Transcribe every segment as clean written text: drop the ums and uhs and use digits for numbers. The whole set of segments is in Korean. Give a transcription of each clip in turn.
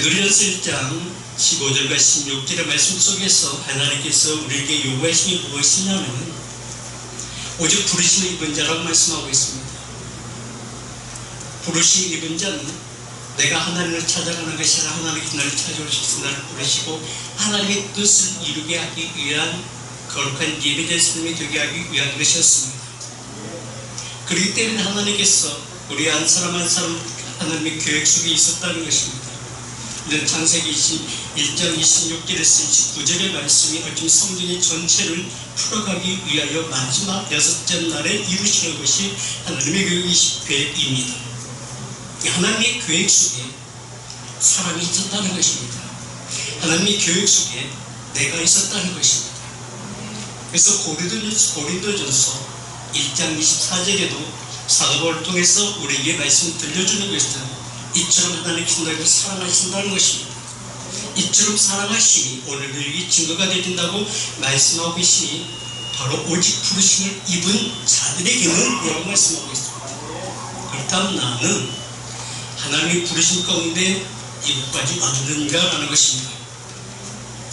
베드로전서 1장 15절과 16절의 말씀 속에서 하나님께서 우리에게 요구하심이 무엇이냐면 오직 부르심을 입은 자라고 말씀하고 있습니다. 부르심 입은 자는 내가 하나님을 찾아가는 것이 아니라 하나님께서 나를 찾아오셔서 나를 부르시고 하나님의 뜻을 이루게 하기 위한 거룩한 예배된 삶이 되게 하기 위한 것이었습니다. 그렇기 때문에 하나님께서 우리 한 사람 한 사람 하나님의 계획 속에 있었다는 것입니다. 이런 창세기 1장 26절에서 29절의 말씀이 어쩌면 성전의 전체를 풀어가기 위하여 마지막 6째 날에 이루시는 것이 하나님의 계획입니다. 하나님의 계획 속에 사람이 있었다는 것입니다. 하나님의 계획 속에 내가 있었다는 것입니다. 그래서 고린도전서 1장 24절에도 사도 바울을 통해서 우리에게 말씀을 들려주는 것은 이처럼 하나님께서 너희를 사랑하신다는 것입니다. 이처럼 사랑하심이 오늘 우리에게 증거가 되신다고 말씀하고 계시니 바로 오직 부르심을 입은 자들에게는 이라고 말씀하고 있습니다. 그렇다면 나는 하나님의 부르심 가운데 이곳까지 왔는가라는 것입니다.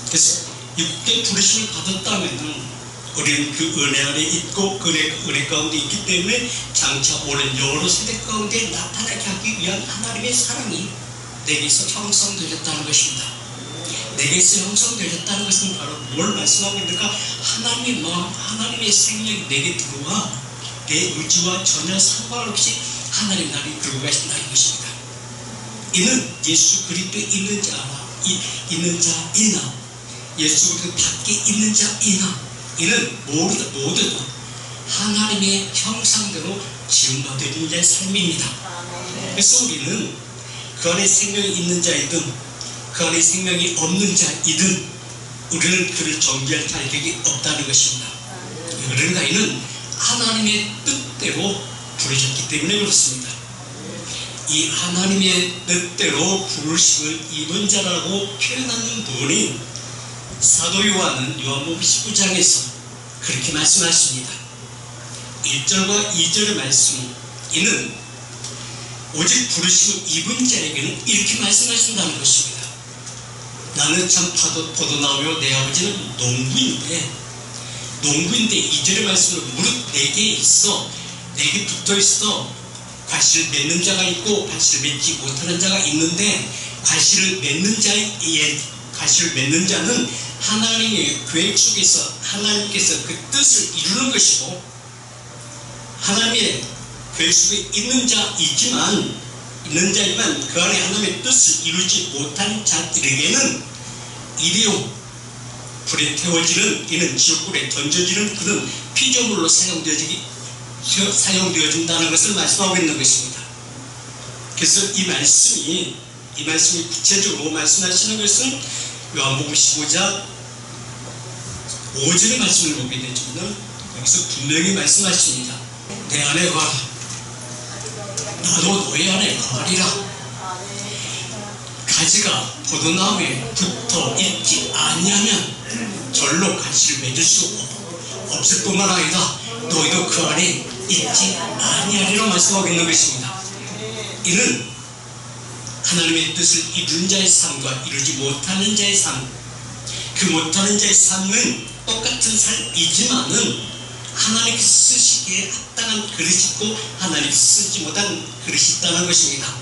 그래서 이곳에 부르심을 받았다면 우리는 그 은혜 안에 있고 그 은혜 가운데 있기 때문에 장차 오는 여러 세대 가운데 나타나게 하기 위한 하나님의 사랑이 내게서 형성되었다는 것입니다. 내게서 형성되었다는 것은 바로 뭘 말씀하고 있는가? 하나님의 마음, 하나님의 생명이 내게 들어와 내 의지와 전혀 상관없이 하나님 나를 들고 가신다는 것입니다. 이는 예수 그리스도에 있는 자이나 예수 그리스도 밖에 있는 자이나 이는 모두 하나님의 형상대로 지음받은 자의 삶입니다. 그래서 우리는 그 안에 생명이 있는 자이든 그 안에 생명이 없는 자이든 우리는 그를 정죄할 자격이 없다는 것입니다. 그런가 이는 하나님의 뜻대로 부르셨기 때문에 그렇습니다. 이 하나님의 뜻대로 부르심을 입은 자라고 표현하는 분이 사도 요한은 요한복음 19장에서 그렇게 말씀하십니다. 1절과 2절의 말씀이 이는 오직 부르심을 입은 자에게는 이렇게 말씀하신다는 것입니다. 나는 참 포도나무요 내 아버지는 농부인데 2절의 말씀은 무릇 내게 있어 내게 붙어있어 과실을 맺는 자가 있고 과실을 맺지 못하는 자가 있는데 과실을 맺는 자는 하나님의 계획 속에서 하나님께서 그 뜻을 이루는 것이고 하나님의 계획 속에 있는 자이지만 그 안에 하나님의 뜻을 이루지 못한 자들에게는 일회용 불에 태워지는 이는 지옥불에 던져지는 그런 피조물로 사용되어진다는 것을 말씀하고 있는 것입니다. 그래서 이 말씀이 구체적으로 말씀하시는 것은 요한복음 15장 5절의 말씀을 보게 되지만 여기서 분명히 말씀하십니다. 내 안에 와라 나도 너희 안에 거하리라. 가지가 포도나무에 붙어 있지 아니하면 절로 가시를 맺을 수 없을 뿐만 아니라 너희도 그 안에 있지 아니하리라 말씀하고 있는 것입니다. 이는 하나님의 뜻을 이룬 자의 삶과 이루지 못하는 자의 삶, 그 못하는 자의 삶은 똑같은 삶이지만은 하나님께서 쓰시기에 합당한 그릇이 있고 하나님께서 쓰지 못한 그릇이 있다는 것입니다.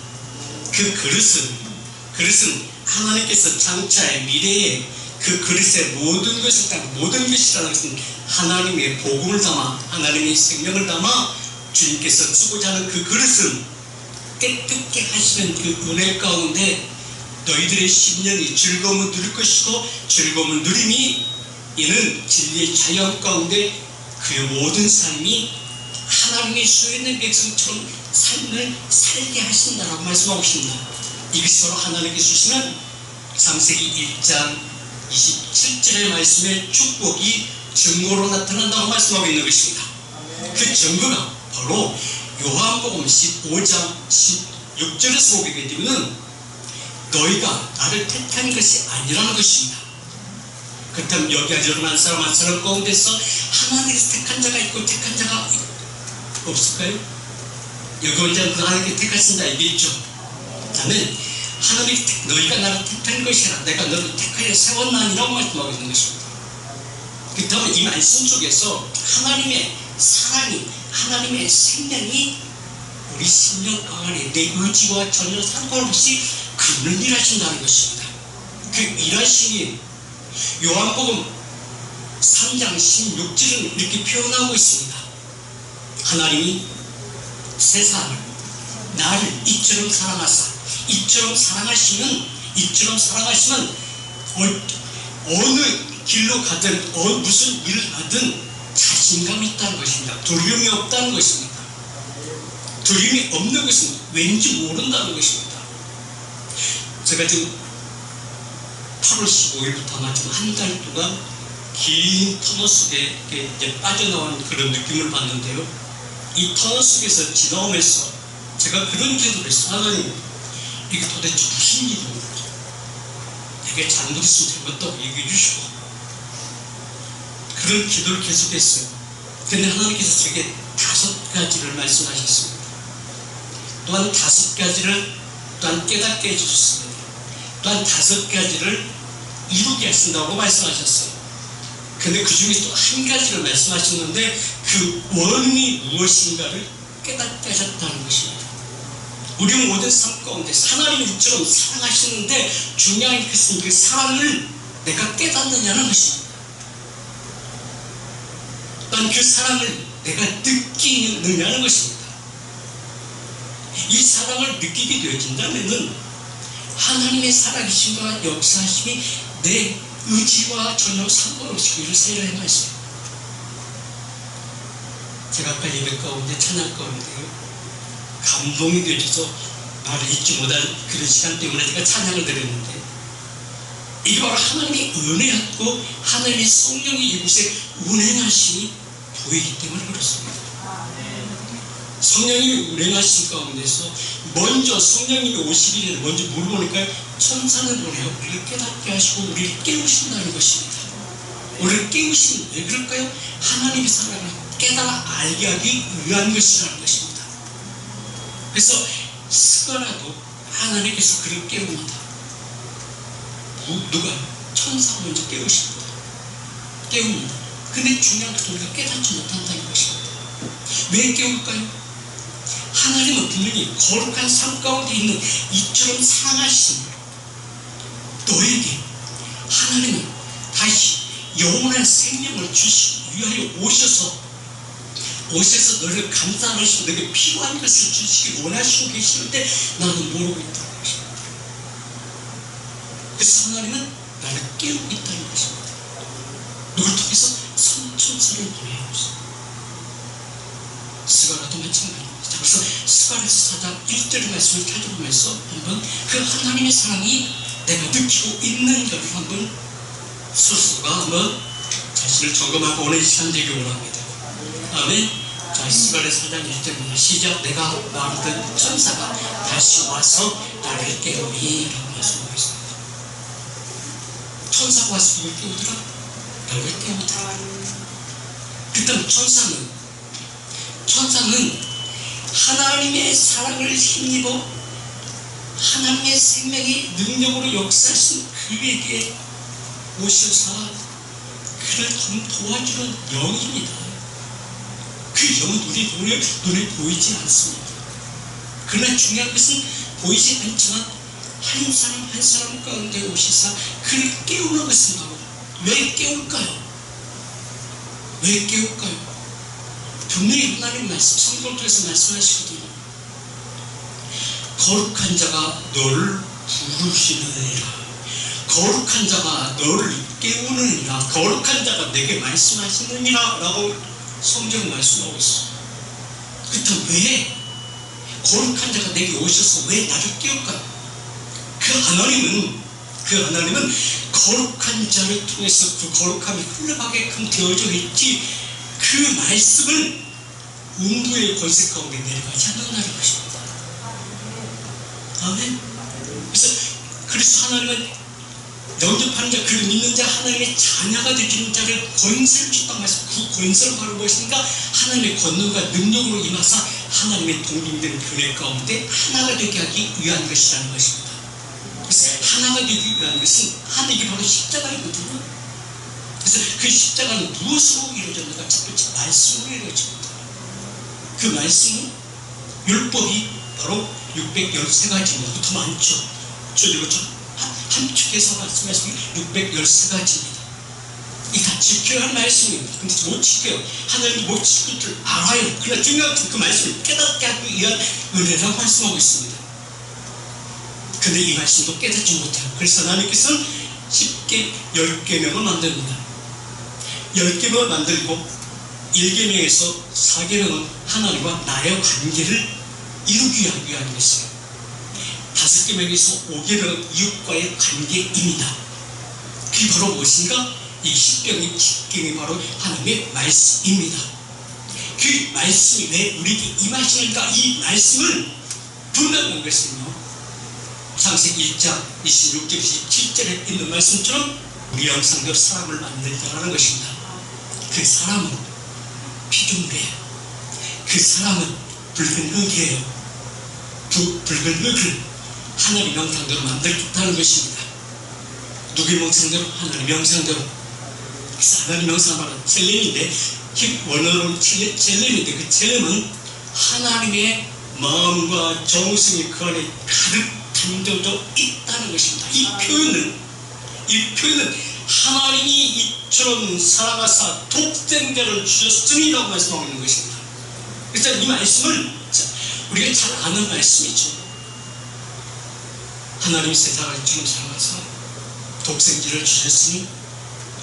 그 그릇은 하나님께서 장차의 미래에 그 그릇의 모든 것이라는 것은 하나님의 복음을 담아 하나님의 생명을 담아 주님께서 쓰고자 하는 그 그릇은 깨끗게 하시는 그 은혜 가운데 너희들의 심령이 즐거움을 누릴 것이고 즐거움을 누림이 이는 진리의 자연 가운데 그 모든 삶이 하나님의 소유된 백성처럼 삶을 살게 하신다라고 말씀하고 있습니다. 이것이 바로 하나님께서 주시는 창세기 1장 27절의 말씀의 축복이 증거로 나타난다고 말씀하고 있는 것입니다. 그 증거가 바로 요한복음 15장 16절에서 보게 되면 너희가 나를 택한 것이 아니라는 것입니다. 그렇다면 여기 여러분 한 사람 한 사람 가운데서 하나님께서 택한 자가 있고 택한 자가 없을까요? 여기 혼자 하나님께 택하신 자 있겠죠. 다음에 하나님이 너희가 나를 택한 것이라 내가 너를 택하여 세웠나니라고 말씀하고 있는 것입니다. 그 다음에 이 말씀 속에서 하나님의 사랑이, 하나님의 생명이 우리 심령 안에 내 의지와 전혀 상관없이 그분을 일하신다는 것입니다. 그 일하심이 요한복음 3장 16절은 이렇게 표현하고 있습니다. 하나님이 세상을 나를 이처럼 사랑하사, 이처럼 사랑하시면 어느 길로 가든 무슨 일을 하든 자신감이 있다는 것입니다. 두려움이 없다는 것입니다. 두려움이 없는 것은 왠지 모른다는 것입니다. 제가 지금 8월 15일부터 아마 지금 한 달 동안 긴 터널 속에 이제 빠져나온 그런 느낌을 받는데요. 이 터널 속에서 지나오면서 제가 그런 기도를 했어요. 하나님, 이게 도대체 무슨 일입니까? 내게 잘못했으면 잘못다고 얘기해 주시고, 그런 기도를 계속했어요. 근데 하나님께서 제게 5가지를 말씀하셨습니다. 또한 5가지를 또한 깨닫게 해주셨습니다. 또한 5가지를 이루게 하신다고 말씀하셨어요. 근데 그 중에 또 한 가지를 말씀하셨는데 그 원인이 무엇인가를 깨닫게 하셨다는 것입니다. 우리 모든 삶 가운데 하나님이 이처럼 사랑하시는데 중요한 것은 그 사랑을 내가 깨닫느냐는 것입니다. 또한 그 사랑을 내가 느끼느냐는 것입니다. 이 사랑을 느끼게 되어진다면 하나님의 살아계심과 역사하심이 내 의지와 전혀 상관없이 그를 세려 행하시오. 제가 아까 예배 가운데 찬양 가운데요, 감동이 되어져서 나를 잊지 못한 그런 시간 때문에 제가 찬양을 드렸는데, 이게 바로 하나님의 은혜였고 하나님의 성령이 이곳에 운행하심이 보이기 때문에 그렇습니다. 성령이 운행하신 가운데서 먼저 성령님이 오시기 전에 먼저 물어보니까 천사를 보내어 우리를 깨닫게 하시고 우리를 깨우신다는 것입니다. 우리를 깨우시면 왜 그럴까요? 하나님의 사랑을 깨달아 알게 하기 위한 것이라는 것입니다. 그래서 스가라도 하나님께서 그를 깨웁니다. 누가? 천사가 먼저 깨우십니다. 깨웁니다. 근데 중요한 것은 우리가 깨닫지 못한다는 것입니다. 왜 깨울까요? 하나님은 분명히 거룩한 삶 가운데 있는 이처럼 사랑하신 너에게 하나님은 다시 영원한 생명을 주시기 위하여 오셔서 너를 감사하시고 너에게 필요한 것을 주시기 원하시고 계시는데 나는 모르고 있다는 것입니다. 그래서 하나님은 나를 깨우고 있다는 것입니다. 너를 통해서 천사를 보내옵소서. 스가라도 마찬가지입니다. 그래서 스가랴서 4장 1절의 말씀을 찾아보면서 한번 그 하나님의 사랑이 내가 느끼고 있는가를 한번 스스로가 한번 자신을 점검하고 오는 시간 되기 원합니다. 아멘. 자, 스가랴서 4장 1절입니다. 시작. 내가 말하던 천사가 다시 와서 나를 깨우리 라고 말씀하고 있습니다. 천사가 와서 누굴 깨우더라? 나를 깨우더라. 그 다음 천사는 하나님의 사랑을 힘입어 하나님의 생명이 능력으로 역사하신 그에게 오셔서 그를 도와주는 영입니다. 그 영은 우리 눈에 보이지 않습니다. 그러나 중요한 것은 보이지 않지만 한 사람 한 사람 가운데 오시사 그를 깨우는 것은 바로 왜 깨울까요? 왜 깨울까요? 분명히 하나님 말씀, 성경을 통해서 말씀하시거든요. 거룩한 자가 너를 부르시느니라. 거룩한 자가 너를 깨우느니라. 거룩한 자가 내게 말씀하시느니라 라고 성경은 말씀하고 있어요. 그렇다면 왜 거룩한 자가 내게 오셔서 왜 나를 깨울까요? 그 하나님은 거룩한 자를 통해서 그 거룩함이 흘러가게끔 되어져 있지 그 말씀을 음부의 권세 가운데 내려가지 않는다는 것입니다. 아멘. 그래서 하나님은 영접하는 자, 그를 믿는 자, 하나님의 자녀가 되는 자를 권세를 주셨다고 말씀. 그 권세를 바로 무엇인가? 하나님의 권능과 능력으로 임하사 하나님의 동등된 교회 가운데 하나가 되게 하기 위한 것이라는 것입니다. 그래서 하나가 되기 위한 것은 이게 바로 십자가이거든요. 그래서 그 십자가는 무엇으로 이루어졌는가? 첫 번째 말씀으로 이루어집니다. 그 말씀은 율법이 바로 613가지입니다. 더 많죠. 그리고 한 축에서 말씀하신 613가지입니다. 이 다 지켜야 할 말씀입니다. 근데 못 지켜요. 하나님이 못 지킬 줄 알아요. 그러나 중요한 것은 그 말씀을 깨닫게 하기 위한 은혜라고 말씀하고 있습니다. 근데 이 말씀도 깨닫지 못해요. 그래서 하나님께서는 쉽게 10계명을 만듭니다. 10계명을 만들고 1계명에서 4계명은 하나님과 나의 관계를 이루기 위한 것이에요. 5계명에서 5계명은 이웃과의 관계입니다. 그게 바로 무엇인가? 이 10계명이 바로 하나님의 말씀입니다. 그 말씀이 왜 우리에게 임하시는가? 이 말씀을 분명한 것은요, 창세기 1장 26절 27절에 있는 말씀처럼 우리 형상대로 사람을 만들자라는 것입니다. 그 사람은 피조물이에요. 그 사람은 붉은 흙이에요. 그 붉은 흙을 하나님의 형상대로 만들겠다는 것입니다. 누구의 형상대로? 하나님의 형상대로. 그래서 하나님의 형상은 첼렘인데, 원어로는 첼렘인데, 그 첼렘은 하나님의 마음과 정성이 그 안에 가득 담겨져 있다는 것입니다. 이 표현은 하나님이 이처럼 살아가사 독생자를 주셨으니라고 말씀하고 있는 것입니다. 그래서 이 말씀을 우리가 잘 아는 말씀이죠. 하나님이 세상을 이처럼 살아가사 독생자를 주셨으니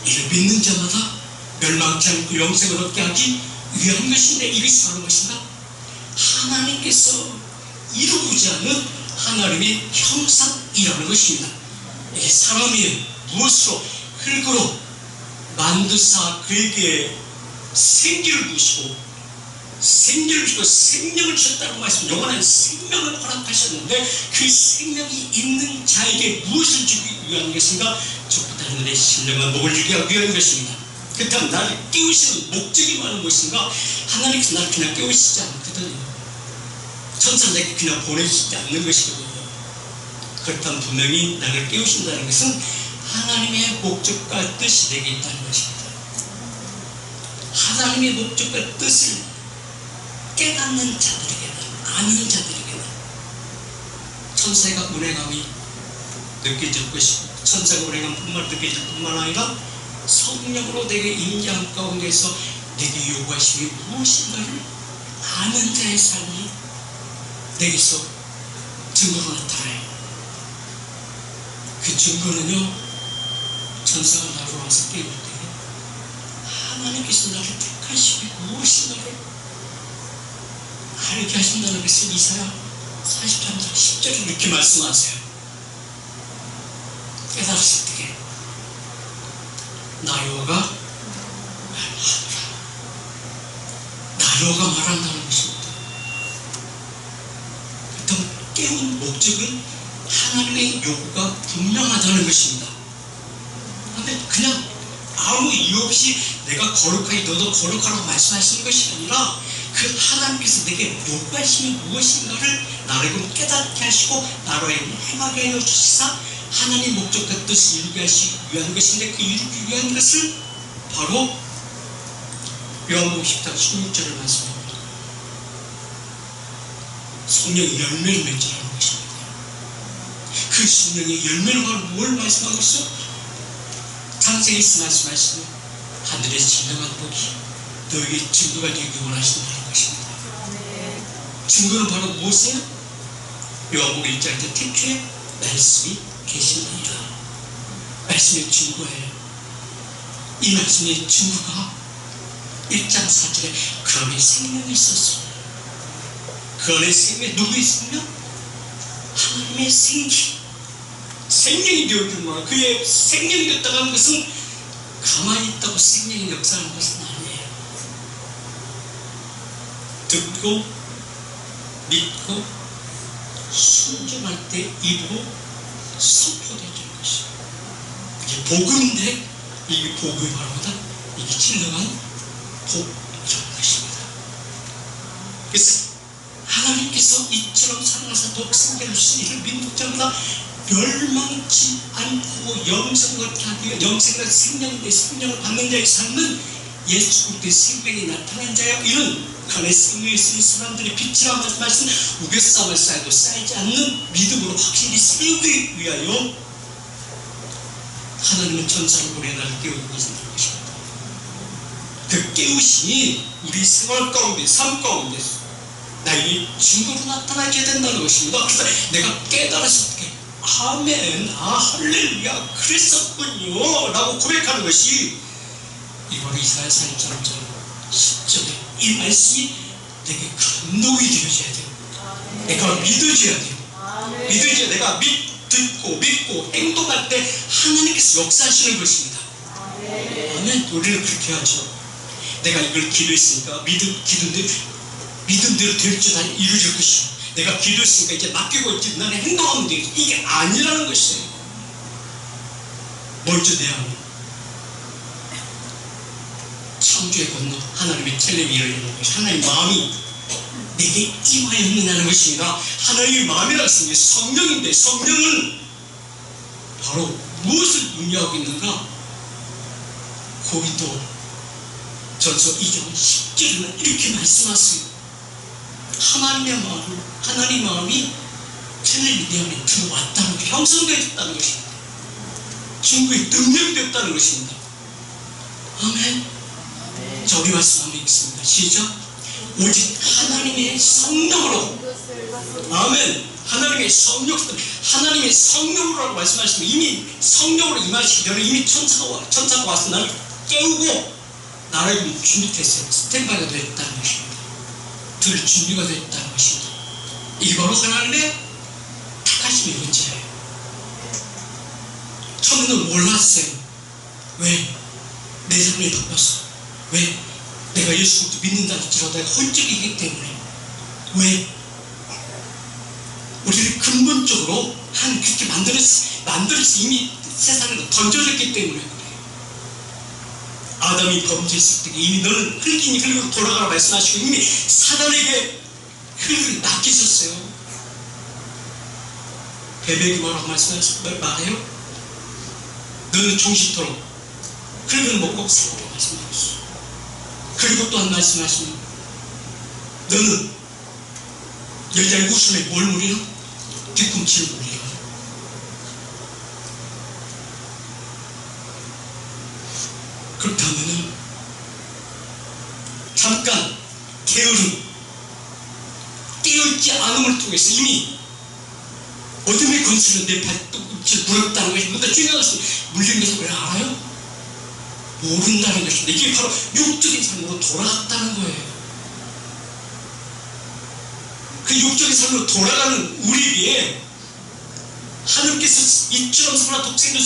이를 믿는 자마다 멸망치 않고 영생을 얻게 하기 위한 것인데, 이것이 바로 무엇인가? 하나님께서 이루고자 하는 하나님의 형상이라는 것입니다. 이게 사람이 무엇으로? 흙으로 만드사 그에게 생기를 주시고 생명을 주셨다는 말씀, 영원한 생명을 허락하셨는데, 그 생명이 있는 자에게 무엇을 주기 위한 것인가? 저부터 하늘의 신령한 복을 주기 위한 것입니다. 그렇다면 나를 깨우시는 목적이 많은 것인가? 하나님께서 나를 그냥 깨우시지 않거든요. 천사들에게 그냥 보내시지 않는 것이거든요. 그렇다면 분명히 나를 깨우신다는 것은 하나님의 목적과 뜻이 내게 있다는 것입니다. 하나님의 목적과 뜻을 깨닫는 자들에게는, 아는 자들에게는 천사가 은혜감이 느껴질 것이고, 천사가 은혜감뿐만 느껴질 뿐만 아니라 성령으로 내게 임재한 가운데서 내게 요구하심이 무엇인가를 아는 자의 삶이 내게서 증거로 나타나요. 그 증거는요, 천사가 나로 와서 깨울 때 하나님께서 나를 택하시기 무엇인가를 알게 하신다는 것을 이사야 43장 10절에 이렇게 말씀하세요. 깨달았을 때에 나 여호와가 말하노라. 나 여호와가 말한다는 것입니다. 그렇다면 깨운 목적은 하나님의 요구가 분명하다는 것입니다. 그런데 그냥 아무 이유 없이 내가 거룩하게 너도 거룩하라고 말씀하시는 것이 아니라, 그 하나님께서 내게 요구하심이 무엇인가를 나를 깨닫게 하시고 나로 행하게 하여 주시사 하나님 목적과 뜻을 이루게 하시기 위한 것인데, 그 이루기 위한 것을 바로 요한복음 10장 16절을 말씀합니다. 성령의 열매를 맺으라는 것입니다. 그 성령의 열매를 바로 뭘 말씀하고 있어? 창세기에서 말씀하시는 하늘의 진정한 복이 너에게 증거가 되기 원하신다는 것입니다. 증거는 바로 무엇이에요? 요한복음 1장에서 태초에 말씀이 계시니라. 말씀의 증거예요. 이 말씀의 증거가 1장 4절에 그 안에 생명이 있었어. 그 안에 생명이 누구의 생명? 하나님의 생명이 되어준 거야. 그의 생명이 됐다고 하는 것은 가만히 있다고 생명이 역사하는 것은 아니에요. 듣고 믿고 순종할 때 입으로 선포되는 것이에요. 이게 복음인데, 이게 복음이 바로 뭐다? 이게 진정한 복이라는 것입니다. 그래서 하나님께서 이처럼 살아가서 독생자를 주신 이를 믿는 자마다 멸망치 않고 영생과 생명인데 생명을 받는 자의 삶은 예수 그리스도의 생명이 나타난 자야. 이런 간의 생명에 있는 사람들의 빛이라 말씀 우겨싸움을 쌓여도 쌓이지 않는 믿음으로 확실히 세우기 위하여 하나님은 천사를 보내 나를 깨우고 계신다는 것입니다. 그 깨우심이 우리 생활 가운데 삶 가운데 나에게 증거로 나타나게 된다는 것입니다. 그래서 내가 깨달아서 어떻게 아멘, 할렐루야, 그랬었군요 라고 고백하는 것이 이 바로 이사야 41장 10절에 이 말씀이 내게 감동이 되어져야 돼요. 내가 믿어져야 돼요. 믿어져야 내가 믿고 행동할 때 하나님께서 역사하시는 것입니다. 아멘. 우리는 그렇게 하죠. 내가 이걸 기도했으니까 믿음대로 될 줄 이루어질 것이고, 내가 기도했으니까 이제 맡기고 있지 나는 행동하면 되겠지. 이게 아니라는 것이에요. 먼저 내 안에 창조의 건너 하나님의 텔레비 열리는 것이 하나님의 마음이 내게 임하였느냐는 것입니다. 하나님의 마음이라고 했으니 성령인데 성령은 바로 무엇을 의미하고 있는가? 고린도 전서 2장 10절에는 이렇게 말씀하세요. 하나님의 마음이 텔레비 내 안에 들어왔다는 것, 형성되었다는 것입니다. 증거의 능력되었다는 것입니다. 아멘. 자, 우리 말씀 한번 읽겠습니다. 시작. 오직 하나님의 성령으로, 아멘. 하나님의 성령으로라고 말씀하시면 이미 성령으로 임하시기 전에 이미 천사가 와서 나를 깨우고 나를 준비했어요. 스탠바이가 됐다는 것입니다. 들 준비가 됐다는 것입니다. 이게 바로 하나님의 택하심의 문제예요. 처음에는 몰랐어요. 왜? 내 삶이 바뀌었어. 왜? 내가 예수 그리스도 믿는다 할지라도 혼적이기 때문에. 왜? 우리를 근본적으로 그렇게 만들어서 이미 세상으로 던져졌기 때문에 그래요. 아담이 범죄했을 때 이미 너는 흙이니 흙으로 돌아가라 말씀하시고 이미 사단에게 흙을 맡기셨어요. 베베기 뭐라고 말해요? 너는 종식토록 흙을 먹고 살라고 말씀하셨어요. 그리고 또한 말씀하십니다. 너는 여자의 웃음에 뭘 물이라? 뒤꿈치를 물이라. 그렇다면 잠깐 깨어있지 않음을 통해서 이미 어둠의 권세는 내 발꿈치를 물었다는 것입니다. 중요한 것은 물린 것을 왜 알아요? 모른다는 것입니다. 이게 바로 육적인 삶으로 돌아갔다는 거예요. 그 육적인 삶으로 돌아가는 우리에게 하나님께서 이처럼 사나 독생자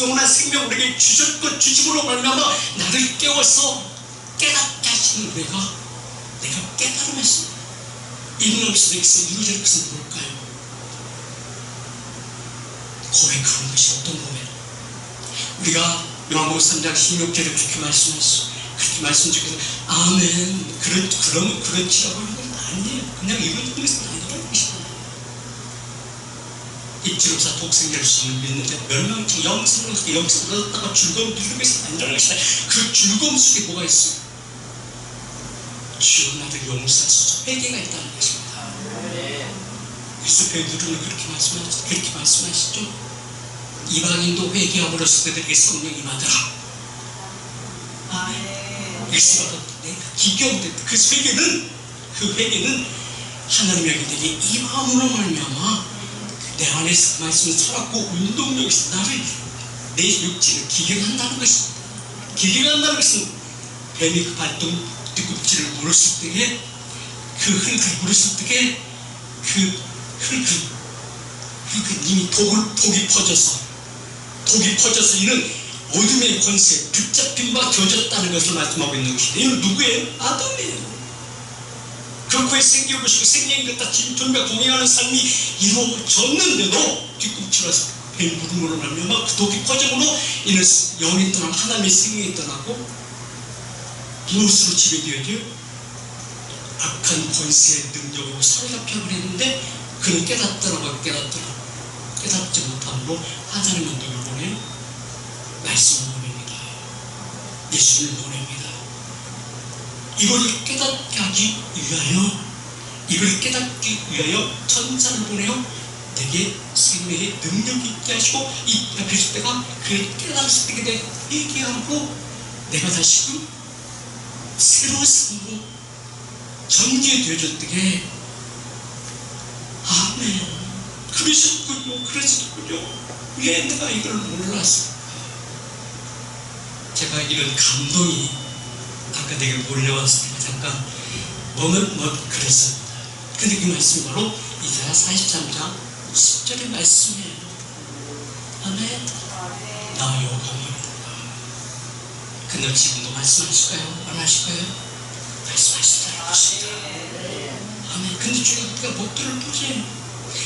영원한 생명을 우리에게 주셨고 주심으로 말미암아 나를 깨워서 깨닫게 하시는 내가 깨달음에서 이루어질 이루어질 것은 뭘까요? 고백하는 것이 어떤 고백? 우리가 요한복음 3장 16절에 그렇게 말씀했어. 그렇게 말씀 중에서 아멘 그러면 그렇지라고 하는 건 아니에요. 그냥 이런 것은 아니라는 것입니다. 입지로사 독생자를 믿는데 멸망치 영생을 얻었다가 즐거움 누리는 것이 아니라는 것이다. 그 즐거움 속에 뭐가 있어요? 주여 나를 용서하소서 회개가 있다는 것입니다. 그래서 베드로는 그렇게 말씀하시죠. 이방인도 회개함으로써 그들에게 성령이 임하더라. 일시가 내가 기경됐다. 그 회개는 하나님의 그들에게 임함으로 말미암아 내 안에서 그 말씀을 살았고 운동력에서 나를 내 육체를 기경한다는 것입니다. 기경한다는 것은 뱀이 그 발등 뒤꿈치를 물었을 때에 그 흙을 물었을 때에 그 흙은 이미 독이 퍼져서 이는 어둠의 권세, 붙잡힌 바 겨졌다는 것을 말씀하고 있는 것입니다. 이는 누구예요? 아담이에요. 그 코에 생기고 싶고 생명이 됐다 진통과 동행하는 삶이 이루어졌는데도 뒤꿈치라서 뱀 물음으로 말미암아 그 독이 퍼짐으로 이는 영이 떠나고 하나님의 생명이 떠나고 무엇으로 지배되어져요? 악한 권세의 능력으로 사로잡혀 버렸는데 그는 깨닫더라. 깨닫지 못함으로 하나님은 누굴 보내요? 말씀을 보냅니다. 예수를 보냅니다. 이걸 깨닫게 하기 위하여, 이걸 깨닫기 위하여 천사를 보내요. 내게 생명의 능력이 있게 하시고, 이 에베소 때가 그를 깨달을 수 있게 되게 하고, 내가 다시금 새로운 삶으로 전개되어졌게. 아멘. 그러셨군요. 그러셨군요. 왜 내가 이걸 몰랐을까? 제가 이런 감동이 아까 내게 몰려왔을 때 잠깐 그랬습니다. 근데 그 말씀이 바로 이사야 43장 10절의 말씀이에요. 아멘. 나 여호와입니다. 근데 지금도 말씀하실까요? 안 하실까요? 말씀하시다는 것입니다. 아멘. 근데 주님, 내가 못 들을 뿐이에요.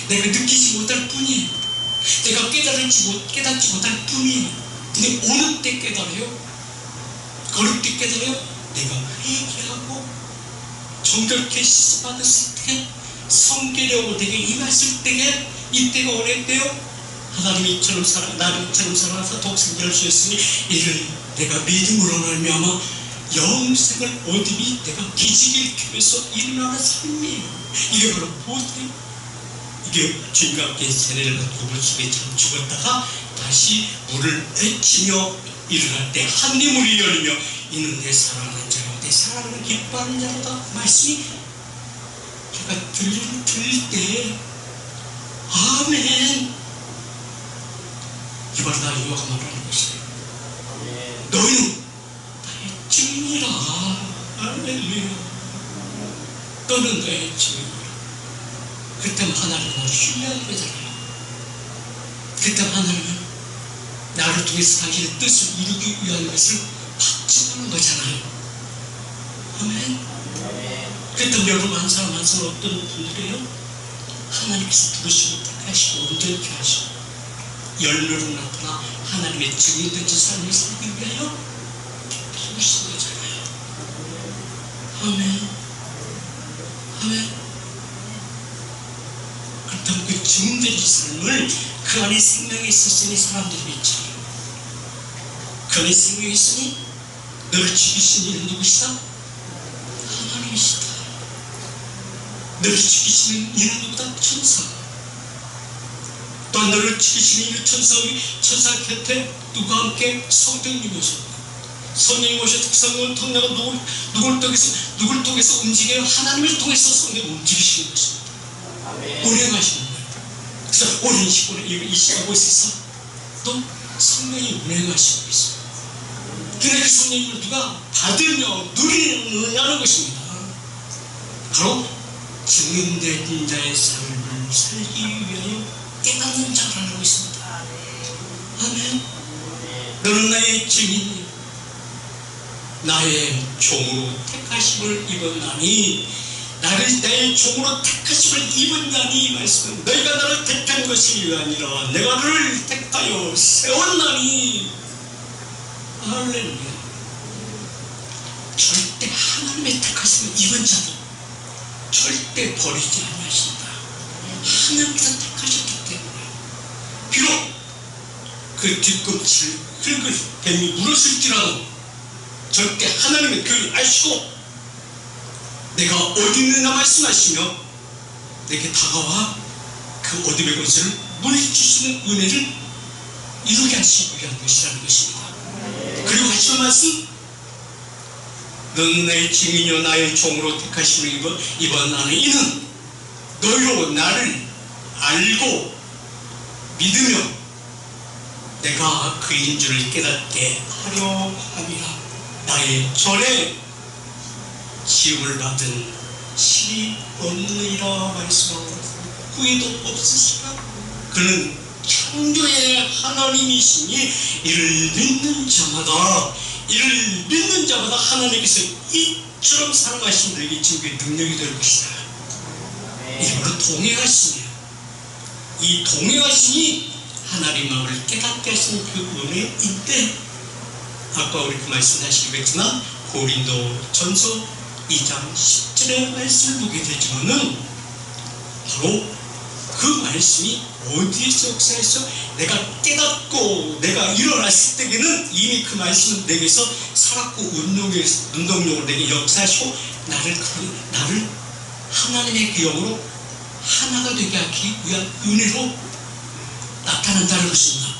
내가 느끼지 못할 뿐이에요. 내가 깨닫지 못할 뿐이에요. 근데 어느 때 깨달아요? 어느 때 깨달아요? 내가 회개하고 정결케 씻어받았을 때, 성결하고 내게 임했을 때에, 이때가 오랬대요. 하나님이 나를 사랑하사 독생자를 주셨으니 이를 내가 믿음으로 말미암아 영생을 얻으니 내가 기지개 켜서 일어나는 삶이에요. 이게 바로 무엇이에요? 이게 주님과 함께 세례를 받고 물속에 죽었다가 다시 물을 헤치며 일어날 때 하늘문이 열리며 이는 내 사랑하는 자요 내 사랑하는 기뻐하는 자로다. 말씀이 제가 들릴 때 아멘. 이 바로 나 여호와가 말하는 것이에요. 너희는 나의 증인이라. 할렐루야. 너는 나의 증인이라. 그때만 하나님은 나를 신뢰하는 거잖아요. 그때만 하나님은 나를 통해서 당신의 뜻을 이루기 위한 것을 확증하는 거잖아요. 아멘. 그때 여러분 한 사람 한 사람 어떤 분들이에요? 하나님께서 부르시고 택하시고 온전케 하시고 열매로 나타나 하나님의 증인된 삶을 살기 위하여 부르신 거잖아요. 아멘. 아멘. 그렇다면 그 증인된 삶을 그 안에 생명이 있으니 사람들이 있잖아요. 그 안에 생명이 있으니 너를 죽이신 이는 누구시다? 하나님이시다. 너를 죽이시는 이는 누구다? 천사가. 또한 너를 죽이시는 이는 천사 곁에 누가 함께 성령님이 오셨다. 성령이 오셔서 그 성령을 통해서 누굴 통해서 움직여요? 하나님을 통해서 성령을 움직이시는 것입니다. 운행하시는 거예요. 그래서 오랜 이 시간 곳에서 또 성령이 운행하시고 있어요. 근데 그 성령님을 누가 받으며 누리느냐는 것입니다. 바로 증인된 자의 삶을 살기 위하여 깨닫는 자라는 것입니다. 아멘. 너는 나의 증인이요 나의 종으로 택하심을 입었나니, 나를 나의 종으로 택하심을 입었나니, 말씀은 너희가 나를 택한 것이 아니라 내가 너를 택하여 세웠나니. 할렐루야. 절대 하나님의 택하심을 입은 자도 절대 버리지 아니하신다. 하나님께서 택하셨기 때문에 비록 그 뒤꿈치를 긁을 뱀이 물었을지라도 절대 하나님의 그를 아시고 내가 어디 있느냐 말씀하시며 내게 다가와 그 어둠의 것을 물리주시는 은혜를 이루게 하시기 위한 것이라는 것입니다. 그리고 하시는 말씀, 너는 나의 증인이요 나의 종으로 택하심을 입었나니 이는 너희로 나를 알고 믿으며 내가 그인 줄을 깨닫게 하려 함이라. 나의 전에 지음을 받은 실이 없느니라 말씀하고 후회도 없으시라. 그는 창조의 하나님이시니 이를 믿는 자마다 하나님께서 이처럼 사랑하신 너에게 증거의 능력이 될 것이다. 이게 바로 동행하심이에요. 이 동행하심이 하나님 마음을 깨닫게 하시는 그 은혜인데, 아까 우리 그 말씀 다시 읽었지만 고린도 전서 2장 10절의 말씀을 보게 되지만은 바로 그 말씀이 어디에서 역사해서 내가 깨닫고 내가 일어났을 때에는 이미 그 말씀은 내게서 살았고 운동력으로 내게 역사하시고 나를 하나님의 그 영으로 하나가 되게 하기 위한 은혜로 나타난다는 것입니다.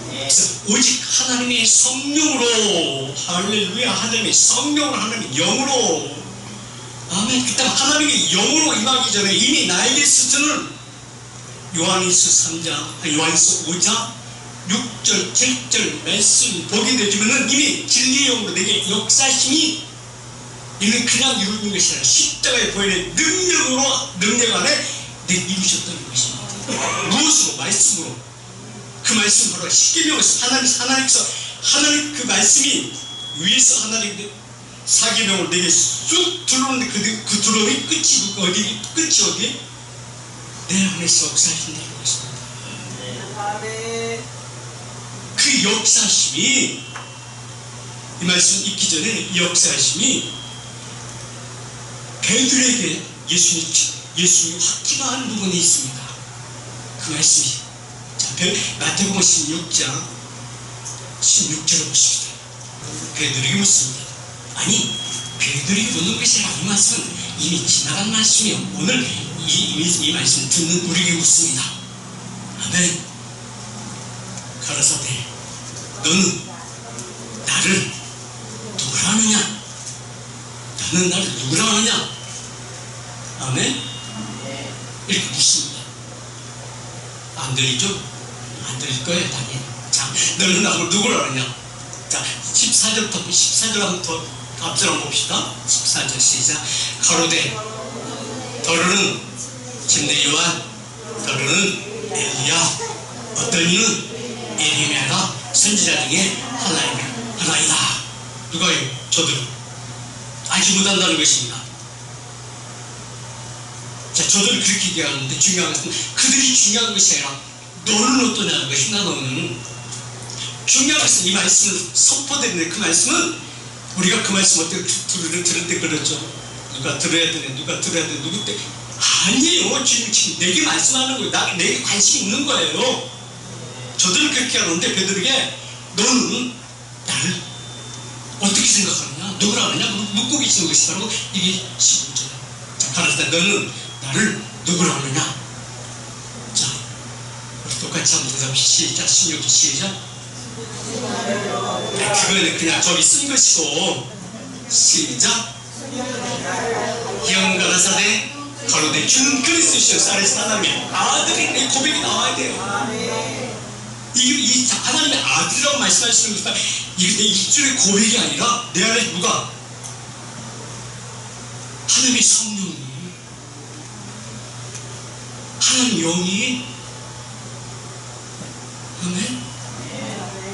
그래서 오직 하나님의 성령으로, 할렐루야, 하나님의 성령으로, 하나님의 영으로, 아멘. 그때 하나님의 영으로 임하기 전에 이미 나에게서는 요한일서 3장, 요한일서 5장 6절 7절 말씀 보게 되지만은 이미 진리의 영으로 내게 역사심이 이는 그냥 이루는 것이 아니라 십자가에 보이는 능력 안에 내게 이루셨다는 것입니다. 무엇으로? 말씀으로. 그 말씀 바로 십계명에서 하나님 그 말씀이 위에서 하나님 사계명을 내게 쑥 들어오는데 그 들어오는 끝이 어디? 내 안에서 역사하신다는 것입니다. 그 역사심이, 이 말씀 읽기 전에 이 역사심이 베드로에게 예수님이 확증한 부분이 있습니다. 그 말씀이. 자, 마태복음 16장 16절을 보십시다. 베드로에게 묻습니다. 아니, 베드로에게 묻는 것이 아니라 이 말씀은 이미 지나간 말씀이요. 오늘 이 말씀 듣는 우리에게 묻습니다. 아멘. 가라사대, 너는 나를 누구라 하느냐? 너는 나를 누구라 하느냐? 아멘. 이렇게 묻습니다. 안 들리죠? 안 들릴 거예요, 당연히. 자, 너는 나를 누구라 하느냐? 자, 14절 한번 더 앞줄 한번 봅시다. 14절 시작. 가로되 더러는 침례 요한, 더러는 엘리야, 어떤 이는 예레미야가 선지자 중에 하나이다. 누가요? 저들은 알지 못한다는 것입니다. 자, 저들은 그렇게 얘기하는데 중요한 것은 그들이 중요한 것이 아니라 너는 어떠냐는 것입니다. 너는 중요한 것은 이 말씀을 선포되는데 그 말씀은 우리가 그 말씀 어떻게 들을 때 그렇죠. 누가 들어야 되네, 누구 때 아니에요. 지금 내게 말씀하는 거예요. 내게 관심이 있는 거예요. 저들은 그렇게 하는데 베드로에게 너는 나를 어떻게 생각하느냐, 누구라 하느냐 묻고 계시는 것이라고. 이게 15절. 자, 가라사대 너는 나를 누구라 하느냐. 자, 우리 똑같이 한번 대답합시다. 시작. 16절 시작. 그거는 그냥 저기 쓴 것이고. 시작. 형 가라사대 가로되 주는 그리스도시요 살아계신 하나님의 아들이 고백이 나와야 돼요. 이 하나님의 아들이라고 말씀하시는 것은 이게 내 입술의 고백이 아니라 내 안에 누가? 하나님의 성령이, 하나님 영이. 아멘.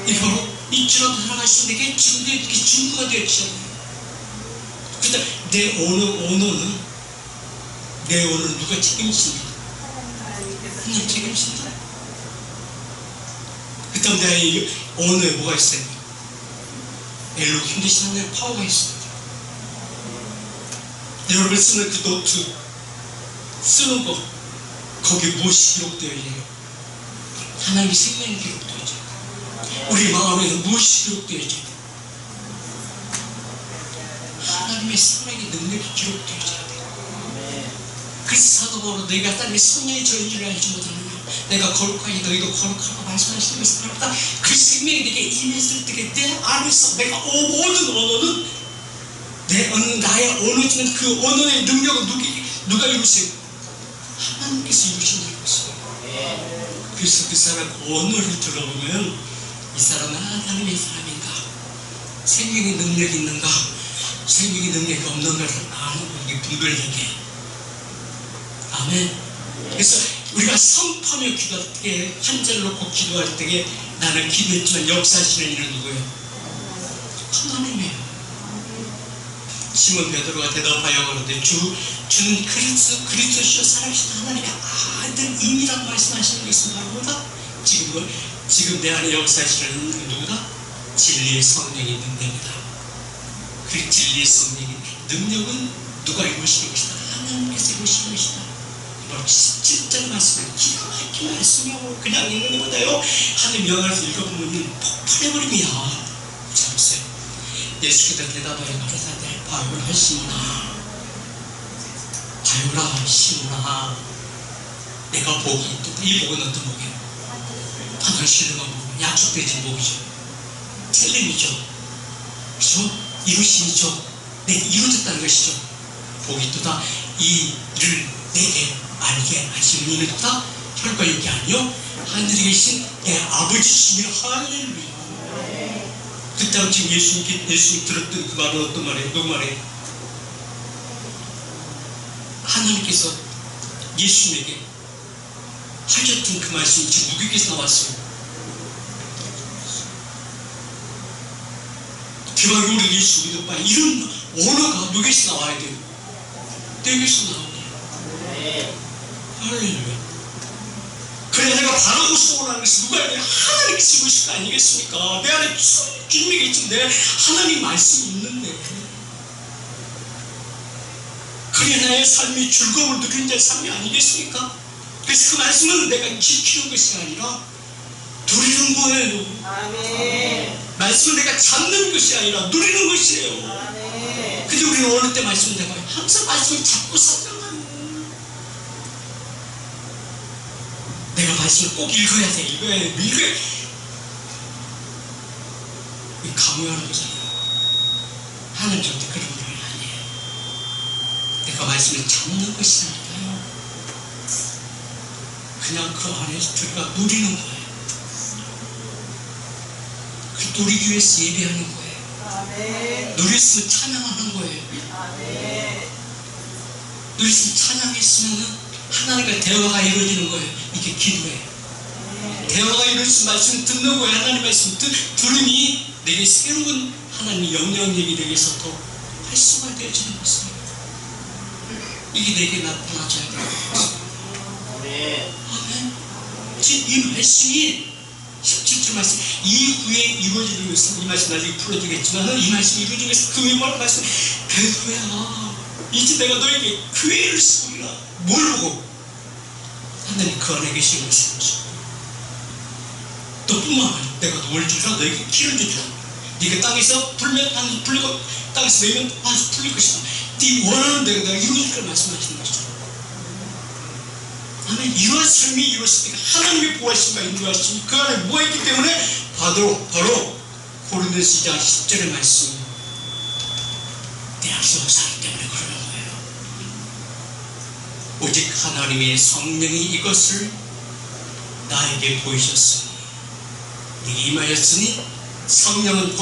이게 바로 입술로 살아가신 내게 증거가 되었잖아요. 그러니까 내 언어는 누가 책임진다? 하나님 책임진다. 그 다음 내 언어에 뭐가 있어요? 엘로힘 대신 하나님의 파워가 있습니다. 여러분 쓰는 그 노트 쓰는 거 거기에 무엇이 기록되어야 해요? 하나님의 생명이 기록되어야죠. 우리 마음에는 무엇이 기록되어야 돼요? 하나님의 사랑의 능력이 기록되어야 돼요. 그래서 사도 바울은 너희가 하나님의 성령의 전율을 알지 못하느냐, 내가 거룩하니 너희도 거룩하고 말씀하시는 것을 알았다. 그 생명이 내게 임했을 때 내 안에서 내가 모든 언어는 나의 언어지만 그 언어의 능력은 누가 이루세요? 하나님께서 이루신다는 것이에요. 그래서 그 사람 언어를 들어보면 이 사람은 하나님의 사람인가, 생명의 능력이 있는가, 생명의 능력이 없는가를 아는 이게 분별되게. 아멘. 그래서 우리가 성파며 기도할 때, 한 자를 놓고 기도할 때에 나는 기도했지만 역사하시는 이는 누구예요? 하나님이에요. 시몬 베드로가 대답하여 가로되 주는 그리스도시요 살아계신 하나님의 아들임이라고 말씀하시는 것은 바로 뭐다? 지금 내 안에 역사하시는 누구다? 진리의 성령의 능력이다. 그 진리의 성령의 능력은 누가 이루시는 것이다? 하나님께서 이루시는 것이다. 바로 17절 말씀을 기가 막힌 말씀이요. 그냥 읽는 것보다요 하나님 영화에서 읽어보면 폭발해버립니다. 보세요. 예수께서 대답하여 가라사대 바요라 시몬아, 바요라 시몬아, 내가 복이 있다. 이 복은 어떤 복이에요? 하늘 신령한 복, 약속되신 복이죠. 텔렘이죠. 그렇죠? 이루심이죠. 내게 이루어졌다는 것이죠. 복이 있다. 이 일을 내게 알게 하시는 이는 다 혈과육이 아니요 하늘에 계신 내 아버지시며. 할렐루야. 그 당시 예수님 들었던 그 말은 어떤 말이에요? 누구 말이에요? 하나님께서 예수님에게 하셨던 그 말씀이 지금 누구에게서 나왔어요? 기왕 우리 예수 믿을 바에 이런 언어가 누구에서 나와야 돼요? 여기서 나오네요. 할렐루야. 그래 내가 바라고 소원하는 것이 누가 아니라 하나님께서 이루실 거 아니겠습니까? 내 안에 주님이 계신 내 하나님 말씀이 있는데, 그래 나의 삶이 즐거움을 누리는 자의 삶이 아니겠습니까? 그래서 그 말씀은 내가 지키는 것이 아니라 누리는 거예요. 아멘. 말씀은 내가 잡는 것이 아니라 누리는 것이에요. 아멘. 근데 우리는 어느 때 말씀을 내가 항상 말씀을 잡고 살잖아요. 내가 말씀을 꼭 읽어야 돼. 읽어야 돼. 이 강요하는 거잖아요. 하나님 절대 그런 분 아니에요. 내가 말씀을 잡는 것이 아니라요, 그냥 그 안에서 우리가 누리는 거예요. 그 누리기 위해서 예배하는 거예요. 아멘. 누렸으면 찬양하는 거예요. 아멘. 누렸으면 찬양했으면 하나님과 대화가 이루어지는 거예요. 이게 기도예요. 대화가 이루어지면 말씀 듣는 거예요. 하나님 말씀 들으니 내게 새로운 하나님의 영향력이 내게 있어 더 활성화 되어지는 것이에요. 이게 내게 나타나줘야 돼요. 아멘. 지금 이 말씀이 17절 말씀 이후에 이루어지는 것은, 이 말씀 나중에 풀어주겠지만 이 말씀이 이루어지는 것은 그 외에 말씀 베드로야, 이제 내가 너에게 교회를 세우리라. 뭘 보고? 하나님 그 안에 계신 것이죠. 너뿐만 아니라 내가 너를 주라, 너에게 길을 주리라. 네가 땅에서 불면 땅에서 풀리고 땅에서 내면 아주 풀릴 것이다. 네 원하는 대로 내가 이루어질 걸 말씀하시는 것이죠. 아멘. 이러한 삶이 이루어질 때 하나님의 보호하심과 인도하심이 그 안에 뭐가 있기 때문에 바로 고린도서 2장 10절의 말씀, 내 안에서 역사하기 때문에 그러는 거예요. 오직 하나님의 성령이 이것을 나에게 보이셨으니 내게 임하였으니 성령은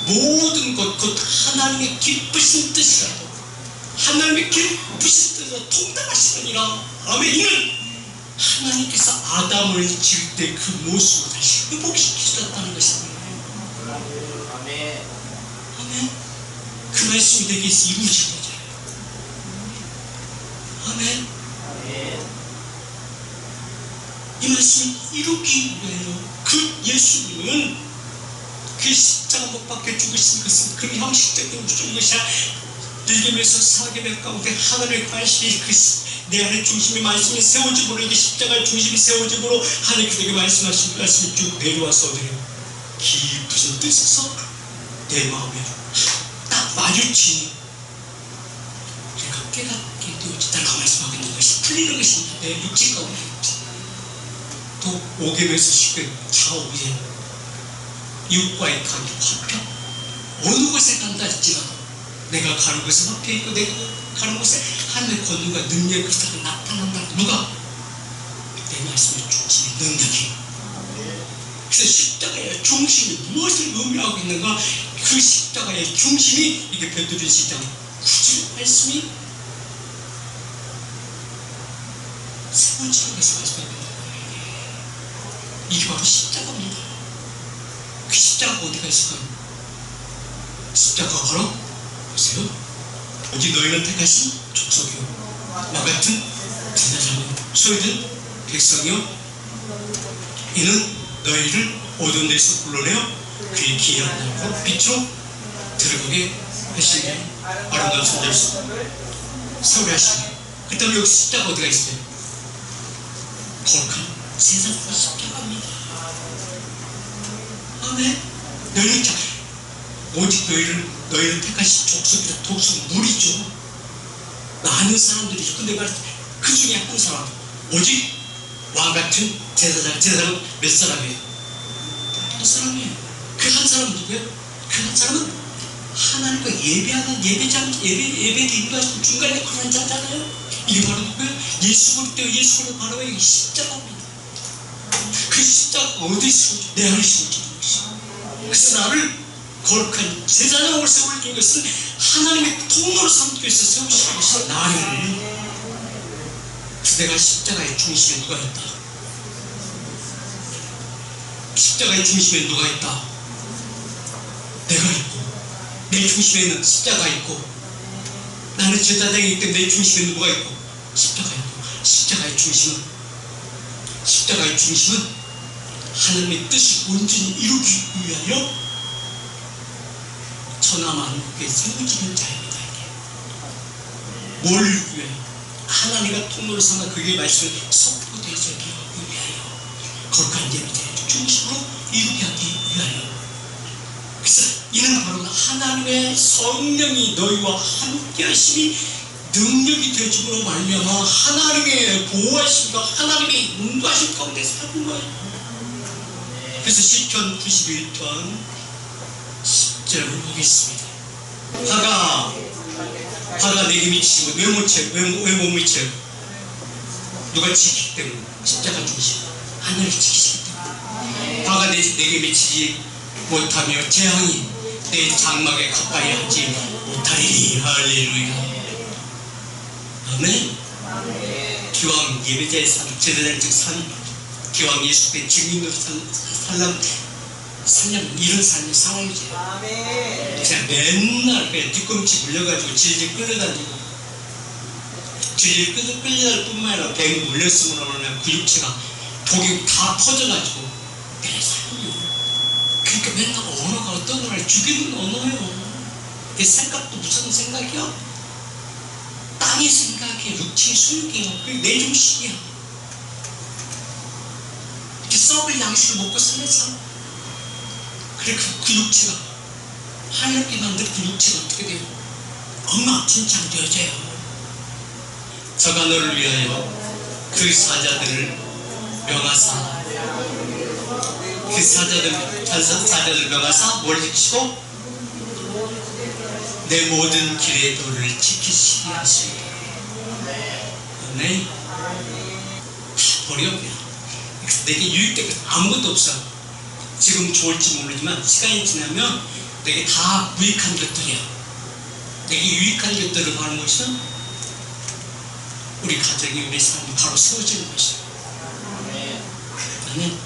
모든 것 곧 하나님의 기쁘신 뜻이라도, 하나님의 기쁘신 뜻으로 통달하시느니라. 아멘. 이는 하나님께서 아담을 지을 때 그 모습을 다시 회복시키셨다는 것입니다. 아멘. 아멘. 그 말씀이 내게서 이루어진 거죠. 아멘. 아멘. 이 말씀이 이루기 위하여 그 예수님은 그 십자가 못 박혀 죽으신 것은 그 형식적인 죽은 것이 아니라 들림에서 사계명 가운데 하늘의 관심이 내 안에 중심의 말씀이 세워짐으로, 이게 십자가의 중심이 세워짐으로 하나님께서 내게 말씀하신 말씀이 쭉 내려와서 깊으신 뜻에서 내 마음에 딱 마주치니 내가 깨닫게 되어진다고 말씀하고 있는 것이 풀리는 것입니다. 내 육체 가운데 또 오개에서 쉽게 좌우에 육과의 관계 화평, 어느 곳에 간다 할지라도 내가 가는 곳에 화평이 있고 내가 가는 곳에 하나님의 권능과 능력이 나타난다. 누가? 내 말씀의 중심의 능력이. 그래서 십자가의 중심이 무엇을 의미하고 있는가? 그 십자가의 중심이 이게 베드로전서 2장 9절 말씀이 세 번째로 해서 말씀합니다. 이게 바로 십자가입니다. 그 십자가가 어디가 있을까요? 십자가가 바로 보세요. 오직 너희는 택하신 족속이요 나 같은 제사장이요 소유된 백성이요 이는 너희를 어두운 데서 불러내어 그의 기이한 날과 빛으로 들어가게 하시니 아름다운 선자에서 세우려 하시니 그 다음에 여기 십자가 어디가 있어요? 거룩한 제사장 십자가입니다. 아멘. 너희는 오직 너희를 택하신 족속이라 독속 무리죠. 많은 사람들이죠. 근데 그 중에 한 사람, 오직 왕같은 제사장은 몇 사람이에요? 한 사람이에요. 그 한 사람은 누구예요? 그 한 사람은 하나님과 예배하는 예배드리는 중간에 그런 자잖아요. 이게 바로 누구예요? 예수 그리스도 바로 이 십자가입니다. 그 십자가 어디 쓰고 내 안에 쓰고 그래서 나를 거룩한 제사장으로 세워준 것은 하나님의 통로로 삼기 위해서 세우신 것이 나를. 내가 십자가의 중심에 누가 있다? 십자가의 중심에 누가 있다? 내가 있고, 내 중심에는 십자가 있고, 나는 제사장이기 때문에 내 중심에 누가 있고, 십자가 있고, 십자가의 중심은 하나님의 뜻을 온전히 이루기 위하여 천하만국에 세워지는 자입니다. 뭘 위하여? 하나님과 통로를 삼아 그의 말씀을 선포되게 하기 위하여, 거룩한 예배자의 중심으로 이루게 하기 위하여. 그래서 이는 바로 하나님의 성령이 너희와 함께 하심이 능력이 되어줌으로 말미암아 하나님의 보호하심과 하나님의 인도하심 가운데 사는 거예요. 그래서 시편 91편 10절을 보겠습니다. 화가 내게 미치고 왜 못 미쳐요? 누가 지키기 때문에, 십자가 중심 하늘을 지키시기 때문에. 화가 내게 미치지 못하며 재앙이 내 장막에 가까이 하지 못하리니. 할렐루야. 아멘. 기왕 예배자의 삶, 제사장적 삶, 기왕 예수의 증인으로 살려면 이런 삶을 살아야지. 그냥 맨날 그냥 뒤꿈치 물려가지고 질질 끌려다니고, 질질 끌려다닐 뿐만 아니라 배에 물렸으면 그 육체가 독이 다 퍼져가지고 내 삶이요. 그러니까 맨날 언어가 어떤 거를 죽이는 언어예요. 그 생각도 무슨 생각이야? 땅의 생각이야. 육체의 소욕이야. 그게 내 중심이야. 이렇게 썩을 양식을 먹고 사는 삶. 그래 그 육체가 하늘께 만든 그 육체가 어떻게 돼요? 엉망진창 되어져요. 저가 너를 위하여 그 사자들을 명하사, 그 사자들 명하사 뭘 지키시고 내 모든 길의 도를 지키시게 하십니다. 아멘. 다 버려 그냥. 내게 유익된 것 아무것도 없어. 지금 좋을지 모르지만 시간이 지나면 내게 다 무익한 것들이야. 내게 유익한 것들을 하는 것은 우리 가정이, 우리 삶이 바로 세워지는 것이야. 아멘.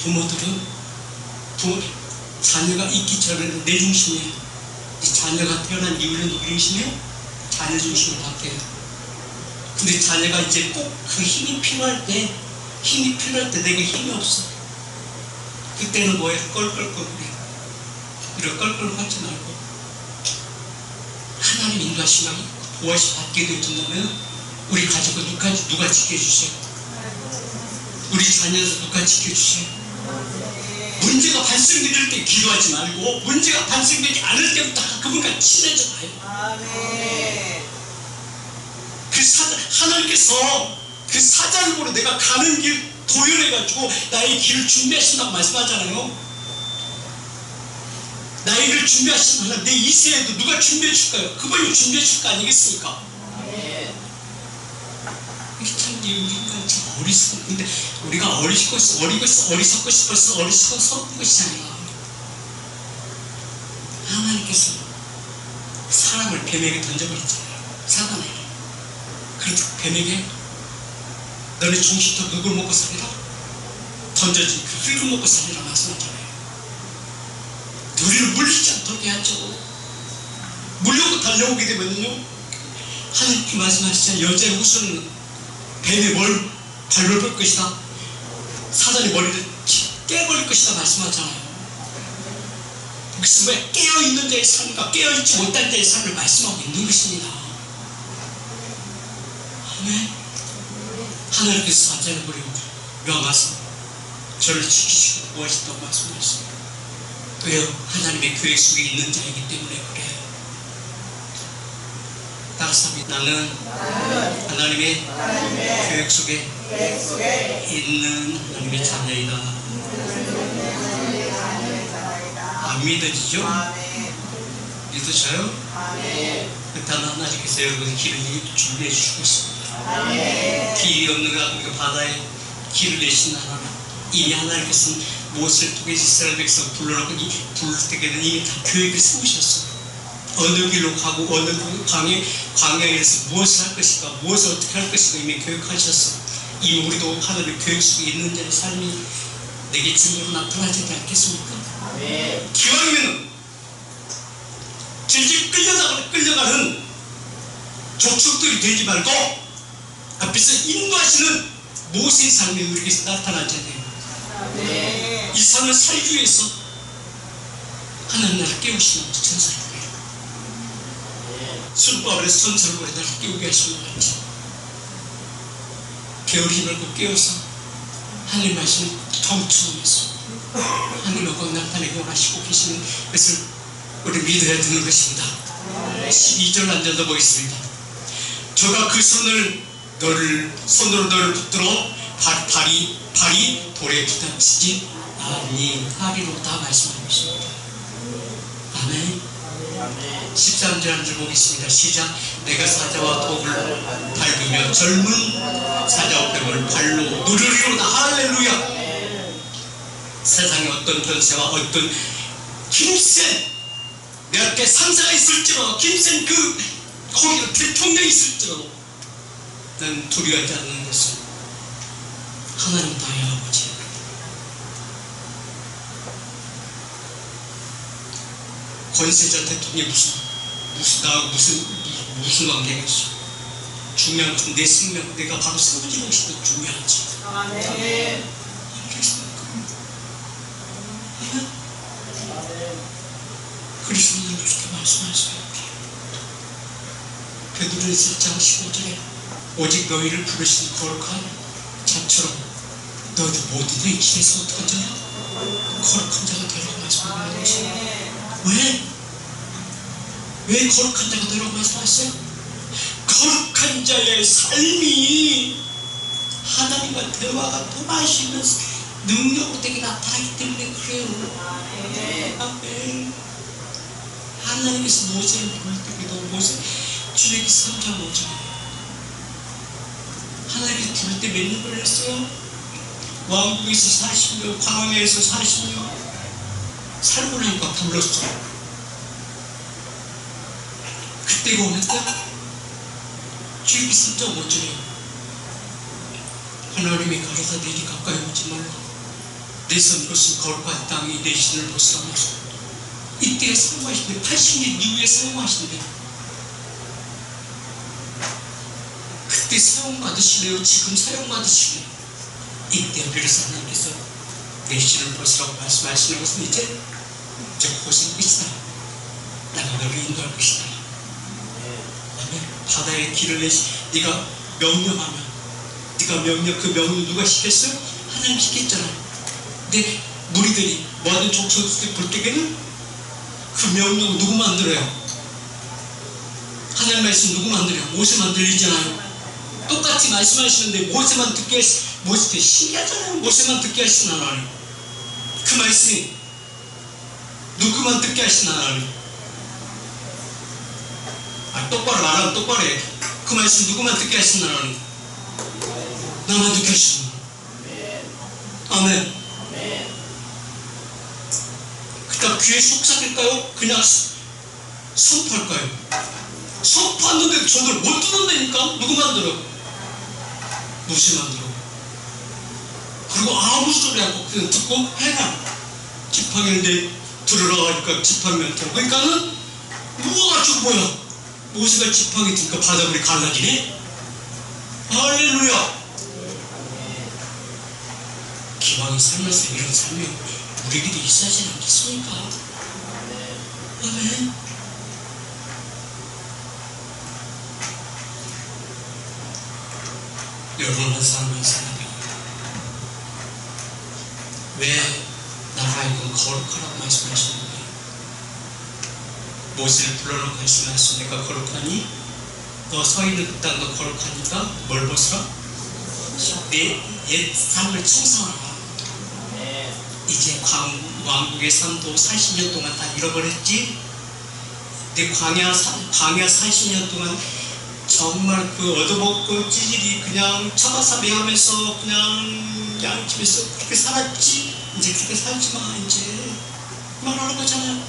부모들은 자녀가 있기 전에는 내 중심이에요. 자녀가 태어난 이후에는 누구 중심이에요? 자녀 중심으로 바뀌어요. 근데 자녀가 이제 꼭 그 힘이 필요할 때 내게 힘이 없어. 그때는 뭐해? 껄껄거리래. 이렇게 껄껄거리지 말고 하나님 인도하시면 보호하시 받게 되어준다면 우리 가족을 누가 지켜주세요? 우리 자녀들 누가 지켜주세요? 문제가 발생될 때 기도하지 말고 문제가 발생되지 않을 때부터 그분과 친해져 봐요. 하나님께서 그 사자를 보러 내가 가는 길 도열해가지고 나의 길을 준비하신다고 말씀하잖아요. 나의 길을 준비하신 하나님, 내 이세에도 누가 준비해 줄까요? 그분이 준비해 줄 거 아니겠습니까? 이게 참 우리가 참 어리석은, 근데 우리가 어리석고 싶어서 어리석은 것이잖아요. 하나님께서 사람을 뱀에게 던져버렸잖아요. 사단에게. 그래도 뱀에게 너네 중식도 누굴 먹고 살리라? 던져진 그 흙을 먹고 살리라 말씀하잖아요. 우리를 물리지 않도록 해야죠. 물려고 달려오게 되면요, 하나님께 말씀하시잖아요. 여자의 후손은 뱀의 발로 볼 것이다. 사단의 머리를 깨버릴 것이다 말씀하잖아요. 그래서 왜 깨어있는 자의 삶과 깨어있지 못한 자의 삶을 말씀하고 있는 것입니다. 아멘. 하나님께서 사자를 버리고 명하사 저를 지키시고 구하신다고 말씀하셨습니다. 왜요? 하나님의 계획 속에 있는 자이기 때문에 그래요. 따라서 나는 하나님의 계획 속에 있는 하나님의 자녀이다. 안 믿어지죠? 믿으셔요? 일단 하나님께서 여러분 길을 준비해 주시고 있습니다. 길이 없는 그 바다에 길을 내신 하나님, 이미 하나님께서는 모세를 통해 이스라엘 백성 불러놓고 부를 때에는 이미 다 계획을 세우셨어요. 어느 길로 가고 어느 광야에서 무엇을 할 것인가, 무엇을 어떻게 할 것인가 이미 계획하셨어. 이미 우리도 하나님의 계획 속에 있는 자의 삶이 내게 증거로 나타나지 않겠습니까? 기왕이면 질질 끌려가는 족속들이 되지 말고 앞에서 인도하시는 모세의 삶이 우리에게 나타나야 돼요. 이 삶을 살기 위해서 하나님 나를 깨우시는 천사를 보내요. 술밥을 천사를 보내 나를 깨우게 하시는 것 같이 게으르지 말고 깨워서 하나님 말씀을 통치하면서 하나님의 영광 나타내게 원하시고 계시는 것을 우리 믿어야 되는 것입니다. 12절 앉아서 보겠습니다. 저가 그 손으로 너를 붙들어 발이 돌에 부닥치지 아니하리로다 말씀하고 있습니다. 아멘. 13절 한 줄 보겠습니다. 시작. 내가 사자와 독을 밟으며 젊은 사자와 뱀을 발로 누르리로다. 할렐루야. 세상에 어떤 권세와 어떤 힘센 내 앞에 상사가 있을지라도 힘센 거기로 대통령이 있을지라도 난 두려워하지 않는 것은 하나님 나의 아버지. 권세자 대통령이 무슨 관계가 있어? 중요한 건 내 생명, 내가 바로 세워지는 것이 더 중요하지. 아멘. 그래서 오늘 그렇게 말씀하셨어요. 베드로의 1장 15절에 오직 너희를 부르신 거룩한 자처럼 너희도 모두 내 길에서 어떡한 자야? 거룩한 자가 되라고 말씀하는 것이에요. 왜 거룩한 자가 되라고 말씀하셨어요? 거룩한 자의 삶이 하나님과 대화가 통하시는 능력으로 되게 나타나기 때문에 그래요. 아멘. 하나님께서 모세를 부를 때도 모세 출애굽기 3장 5절 하나님께서 부를 때 몇 년 걸렸어요? 왕국에서 40년, 광야에서 40년 살고 나니까 불렀어. 그때가 오는데 출애굽기 3장 5절에 하나님이 가로사 내리 가까이 오지 말라. 내 손으로서 거룩한 땅이 내 신을 벗어나면서 이때 사용하시는데 80년 이후에 사용하시는데 그때 사용받으시네요. 지금 사용받으시네요. 이때 비로소 하나님께서 내 신을 벗으라고 말씀하시는 것은 이제 고생 끝이다. 내가 너를 인도할 것이다. 바다에 길을 네가 명령하면 네가 그 명령 누가 시켰어요? 하나님 시켰잖아요. 근데 무리들이 모든 족속들이 볼 때에는 그 명령 누구 만들어요? 하나님 말씀 누구 만들어요? 모세 만들리잖아요. 똑같이 말씀하시는데 모세만 듣게 모세 신기하잖아요. 모세만 듣게 하신 하나님. 그 말씀이 누구만 듣게 하신 하나님. 똑바로 말하면 똑바로 해. 그 말씀 누구만 듣게 하신 하나님. 나만 듣게 하신 하나님. 아멘. 그러니까 귀에 속삭일까요? 그냥 선포할까요? 선포하는데 저들 못 듣는다니까? 누구 만들어? 모세 만들어. 그리고 아무 소리 안 듣고 그냥 듣고 해라. 지팡이인데 들으러 가니까 지팡이만 들어. 그러니까는 누워가지고 뭐야? 모세가 지팡이 드니까 바닷물이 갈라지네? 할렐루야! 기왕이 살면서 이런 삶이 우리에게도 있어야지 않겠습니까? 아멘. 여론한 사람을 살아가요. 왜 나가 이건 거룩하라고 말씀하시는 거예요? 모세를 불러놓고 말씀하시니까 거룩하니? 너 서 있는 그 땅 너 거룩하니까 뭘 벗으라? 내 옛 삶을 청산하라. 이제 왕국의 삶도 40년 동안 다 잃어버렸지? 내 광야 40년 동안 정말 그 얻어먹고 찌질이 그냥 처바사배하면서 그냥 양집에서 그렇게 살았지? 이제 그렇게 살지 마. 이제 그만하는 거잖아.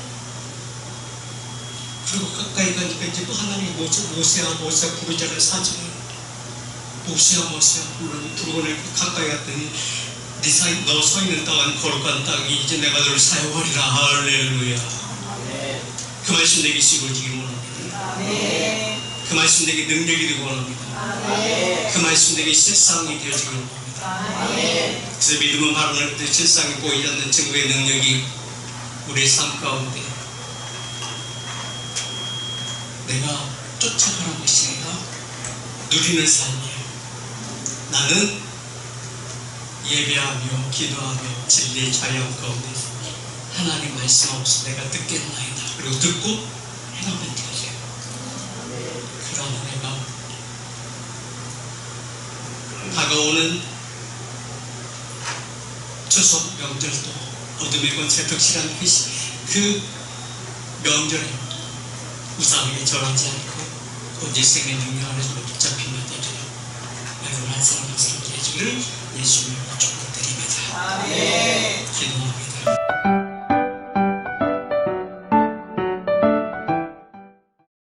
그리고 가까이 가니까 이제 또 하나님이 모세야 부르자를 사지. 모세야 부르고 가까이 갔더니 너 서 있는 땅은 거룩한 땅이 이제 내가 너를 사용하리라. 할렐루야. 그 말씀 내게 씹어지기 원합니다. 그 말씀 내게 능력이 되고 원합니다. 그 말씀 내게 실상이 되어지기 원합니다. 그래서 믿음은 바라는 그 실상이 보이지 않는 증거의 능력이 우리의 삶 가운데 내가 쫓아가는 것이 아니라 누리는 삶이에요. 나는 예배하며 기도하며 진리의 자양 가운데 하나님 말씀 없이 내가 듣겠나이다. 그리고 듣고 행하면 되죠. 그런 은혜가 다가오는 추석 명절도 어둠의 권세 덕실한 그 명절에 우상에게 절하지 않고 오직 생의 능력 안에서 붙잡히면 되죠. 여러분 한 사람 한 사람 되시기를 예수님으로 축복드립니다. 기도합니다.